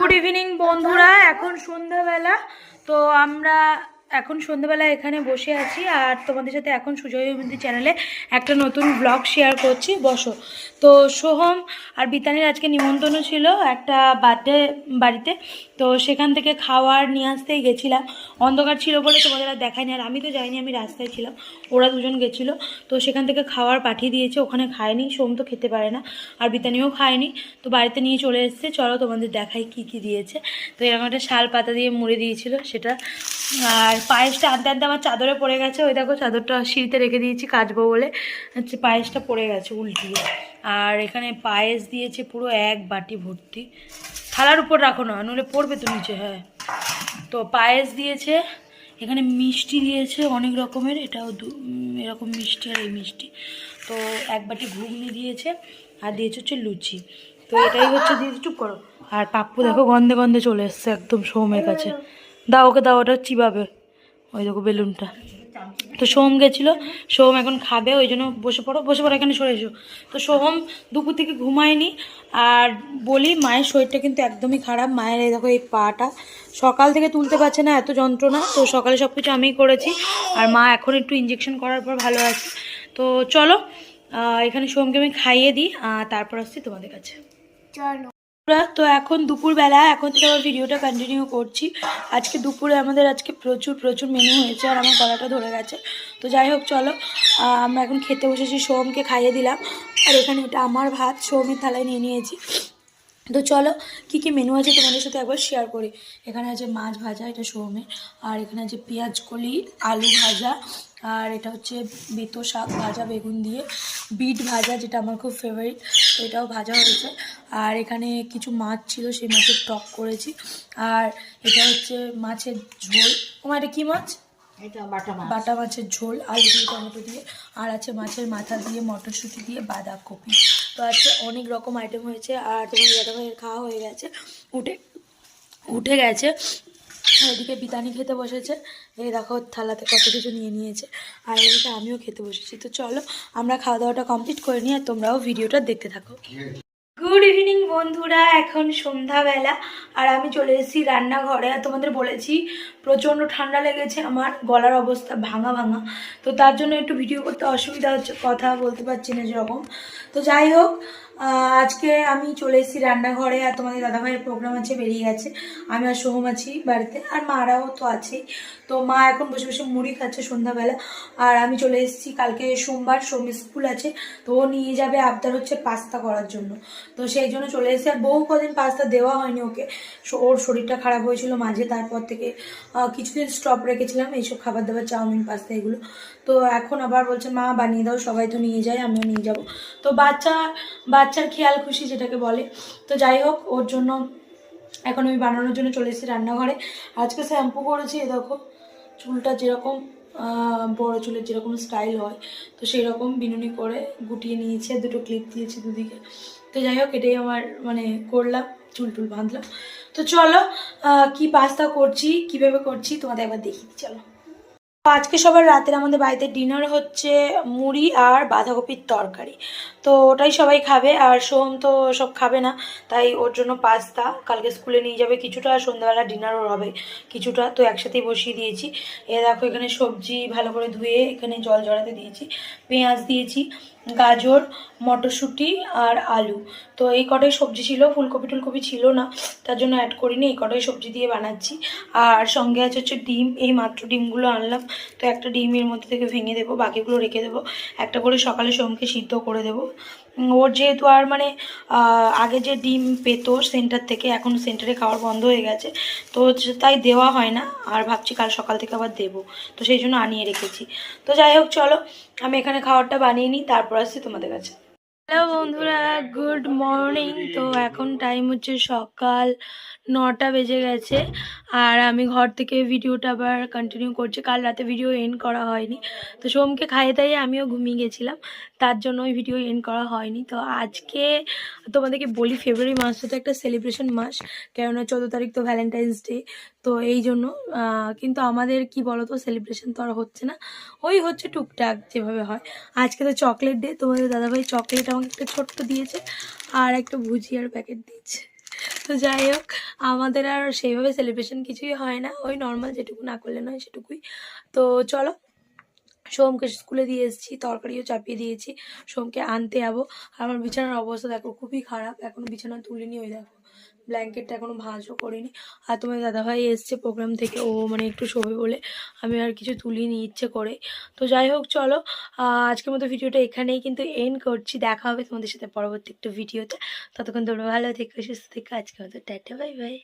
Good evening বন্ধুরা, এখন সন্ধ্যাবেলা। তো আমরা এখন সন্ধ্যাবেলা এখানে বসে আছি আর তোমাদের সাথে এখন সুজয় বিন্দু চ্যানেলে একটা নতুন ব্লগ শেয়ার করছি। বসো। তো সোহম আর বিতানির আজকে নিমন্ত্রণ ছিল একটা বার্থডে বাড়িতে, তো সেখান থেকে খাওয়ার নিয়ে আসতেই গেছিলাম। অন্ধকার ছিল বলে তোমাদের আর দেখায়নি, আর আমি তো যাইনি, আমি রাস্তায় ছিলাম, ওরা দুজন গেছিলো। তো সেখান থেকে খাওয়ার পাঠিয়ে দিয়েছে, ওখানে খায়নি, সোম তো খেতে পারে না আর বিতানিও খায়নি, তো বাড়িতে নিয়ে চলে এসেছে। চলো তোমাদের দেখাই কি কি দিয়েছে। তো এরকম একটা শাল পাতা দিয়ে মুড়ে দিয়েছিল সেটা, আর পায়েসটা আনতে আনতে আমার চাদরে পড়ে গেছে। ওই দেখো চাদরটা সিঁড়িতে রেখে দিয়েছি কাচবো বলে, হচ্ছে পায়েসটা পড়ে গেছে উল্টিয়ে। আর এখানে পায়েস দিয়েছে পুরো এক বাটি ভর্তি, থালার উপর রাখো না নইলে পড়বে তো নিচে। হ্যাঁ, তো পায়েস দিয়েছে, এখানে মিষ্টি দিয়েছে অনেক রকমের, এটাও এরকম মিষ্টি আর এই মিষ্টি। তো এক বাটি ঘুগনি দিয়েছে আর দিয়েছে হচ্ছে লুচি। তো এটাই হচ্ছে দিয়েছে। চুপ করো। আর পাপ্পু দেখো গন্ধে গন্ধে চলে এসছে একদম সোমের কাছে। দাও ওকে, দাও, ওটা চিবাবে। ওই দেখো বেলুনটা। তো সোম গেছিলো, সোম এখন খাবে, ওই জন্য বসে পড়ো, বসে পড়ো, এখানে সরে এসো। তো সোহম দুপুর থেকে ঘুমায়নি। আর বলি, মায়ের শরীরটা কিন্তু একদমই খারাপ। মায়ের এই দেখো এই পাটা সকাল থেকে তুলতে পারছে না, এত যন্ত্রণা। তো সকালে সব কিছু আমিই করেছি, আর মা এখন একটু ইঞ্জেকশন করার পর ভালো আছে। তো চলো এখানে সোমকে আমি খাইয়ে দিই, তারপর আসছি তোমাদের কাছে। চলো। তো এখন দুপুরবেলা, এখন থেকে আবার ভিডিওটা কন্টিনিউ করছি। আজকে দুপুরে আমাদের আজকে প্রচুর প্রচুর মেনু হয়েছে আর আমার গলাটা ধরে গেছে। তো যাই হোক চলো, আমরা এখন খেতে বসেছি, সোমকে খাইয়ে দিলাম। আর এখানে এটা আমার ভাত, সোমের থালায় নিয়ে নিয়েছি। তো চলো কী কী মেনু আছে তোমাদের সাথে একবার শেয়ার করি। এখানে আছে মাছ ভাজা, এটা সোমের। আর এখানে আছে পেঁয়াজ কলি, আলু ভাজা, আর এটা হচ্ছে বেতো শাক ভাজা বেগুন দিয়ে, বিট ভাজা যেটা আমার খুব ফেভারিট, তো এটাও ভাজা হয়েছে। আর এখানে কিছু মাছ ছিল, সেই মাছের টক করেছি। আর এটা হচ্ছে মাছের ঝোল। তোমার এটা কী মাছ? এটা বাটা মাছের ঝোল, আলু দিয়ে টমেটো দিয়ে। আর আছে মাছের মাথা দিয়ে, মটরশুঁটি দিয়ে, বাঁধাকপি। তো আজকে অনেক রকম আইটেম হয়েছে। আর তোমার দাদা ভাইয়ের খাওয়া হয়ে গেছে, উঠে গেছে। এদিকে বিতানি খেতে বসেছে, এই দেখো থালাতে কত কিছু নিয়ে নিয়েছে। আর এদিকে আমিও খেতে বসেছি। তো চলো আমরা খাওয়া দাওয়াটা কমপ্লিট করে নিই, আর তোমরাও ভিডিওটা দেখতে থাকো। গুড ইভিনিং বন্ধুরা, এখন সন্ধ্যাবেলা আর আমি চলে এসেছি রান্নাঘরে। আর তোমাদের বলেছি প্রচণ্ড ঠান্ডা লেগেছে, আমার গলার অবস্থা ভাঙা ভাঙা, তো তার জন্য একটু ভিডিও করতে অসুবিধা হচ্ছে, কথা বলতে পারছি না যেরকম। তো যাই হোক, আজকে আমি চলে এসেছি রান্নাঘরে, আর তোমাদের দাদাভাইয়ের প্রোগ্রাম আছে, বেরিয়ে গেছে। আমি আর সোহম আছি বাড়িতে, আর মারাও তো আছেই। তো মা এখন বসে বসে মুড়ি খাচ্ছে সন্ধ্যাবেলা। আর আমি চলে এসেছি, কালকে সোমবার, সোমের স্কুল আছে, তো ও নিয়ে যাবে, আবদার হচ্ছে পাস্তা করার জন্য। তো সেই জন্য চলে এসেছি। আর বহু কদিন পাস্তা দেওয়া হয়নি ওকে, ওর শরীরটা খারাপ হয়েছিল মাঝে, তারপর থেকে কিছুদিন স্টপ রেখেছিলাম এইসব খাবার দাবার, চাউমিন পাস্তা এগুলো। তো এখন আবার বলছে মা বানিয়ে দাও, সবাই তো নিয়ে যায়, আমিও নিয়ে যাব। তো বাচ্চার খেয়াল খুশি যেটাকে বলে। তো যাই হোক, ওর জন্য এখন আমি বানানোর জন্য চলে এসেছি রান্নাঘরে। আজকে শ্যাম্পু করেছি, এ দেখো চুলটা যেরকম বড় চুলের যেরকম স্টাইল হয়, তো সেই রকম বিনুনি করে গুটিয়ে নিয়েছে, দুটো ক্লিপ দিয়েছি দুদিকে। তো যাই হোক, এটাই আমার মানে করলাম, চুল টুল বাঁধলাম। তো চলো কি পাস্তা করছি, কিভাবে করছি তোমাদের একবার দেখি। চলো, আজকে সবার রাতের আমাদের বাড়িতে ডিনার হচ্ছে মুড়ি আর বাঁধাকপির তরকারি। তো ওটাই সবাই খাবে, আর সোম তো সব খাবে না, তাই ওর জন্য পাস্তা কালকে স্কুলে নিয়ে যাবে কিছুটা, আর সন্ধ্যাবেলা ডিনারও হবে কিছুটা, তো একসাথেই বসিয়ে দিয়েছি। এ দেখো এখানে সবজি ভালো করে ধুয়ে এখানে জল ঝরাতে দিয়েছি, পেঁয়াজ দিয়েছি, গাজর, মটরশুঁটি আর আলু। তো এই কটাই সবজি ছিল, ফুলকপি টুলকপি ছিল না, তার জন্য অ্যাড করিনি, এই কটাই সবজি দিয়ে বানাচ্ছি। আর সঙ্গে আছে হচ্ছে ডিম, এই মাত্র ডিমগুলো আনলাম, তো একটা ডিমের মধ্যে থেকে ভেঙে দেবো, বাকিগুলো রেখে দেবো, একটা করে সকালে সোমকে সিদ্ধ করে দেবো। ওর যেহেতু আর মানে আগে যে ডিম পেতো সেন্টার থেকে, এখন সেন্টারে খাওয়ার বন্ধ হয়ে গেছে, তো তাই দেওয়া হয় না। আর ভাবছি কাল সকাল থেকে আবার দেবো, তো সেই জন্য আনিয়ে রেখেছি। তো যাই হোক চলো, আমি এখানে খাবারটা বানিয়ে নিই, তারপর আসছি তোমাদের কাছে। হ্যালো বন্ধুরা, গুড মর্নিং। তো এখন টাইম হচ্ছে সকাল 9টা বেজে গেছে, আর আমি ঘর থেকে ভিডিওটা আবার কন্টিনিউ করছি। কাল রাতে ভিডিও এন্ড করা হয়নি, তো সোমকে খাইয়ে দাইয়ে আমিও ঘুমিয়ে গেছিলাম, তার জন্য ওই ভিডিও এন্ড করা হয়নি। তো আজকে তোমাদেরকে বলি, ফেব্রুয়ারি মাসটা তো একটা সেলিব্রেশন মাস, কেননা 14 তারিখ তো ভ্যালেন্টাইন্স ডে। তো এই জন্য কিন্তু আমাদের কি বলতো, সেলিব্রেশন তো আর হচ্ছে না, ওই হচ্ছে টুকটাক যেভাবে হয়। আজকে তো চকলেট ডে, তোমাদের দাদাভাই চকলেট আমাকে একটা ছোট্ট দিয়েছে, আর একটা ভুজিয়ার প্যাকেট দিয়েছে। তো যাই হোক, আমাদের আর সেইভাবে সেলিব্রেশন কিছুই হয় না, ওই নর্মাল যেটুকু না করলে নয় সেটুকুই। তো চলো, সোমকে স্কুলে দিয়ে এসেছি, তরকারিও চাপিয়ে দিয়েছি, সোমকে আনতে যাবো। আর আমার বিছানার অবস্থা দেখো খুবই খারাপ, এখনো বিছানা তুলিনি, ওই দেখো ব্ল্যাঙ্কেটটা এখনো ভাঁজও করিনি। আর তোমার দাদাভাই এসছে প্রোগ্রাম থেকে, ও মানে একটু শোবে বলে আমি আর কিছু তুলিনি ইচ্ছে করে। তো যাই হোক চলো, আজকের মতো ভিডিওটা এখানেই কিন্তু এন্ড করছি। দেখা হবে তোমাদের সাথে পরবর্তী একটু ভিডিওতে। ততক্ষণ তোমরা ভালো থেকো, সুস্থ থেকো। আজকের মতো টাটা, বাই বাই।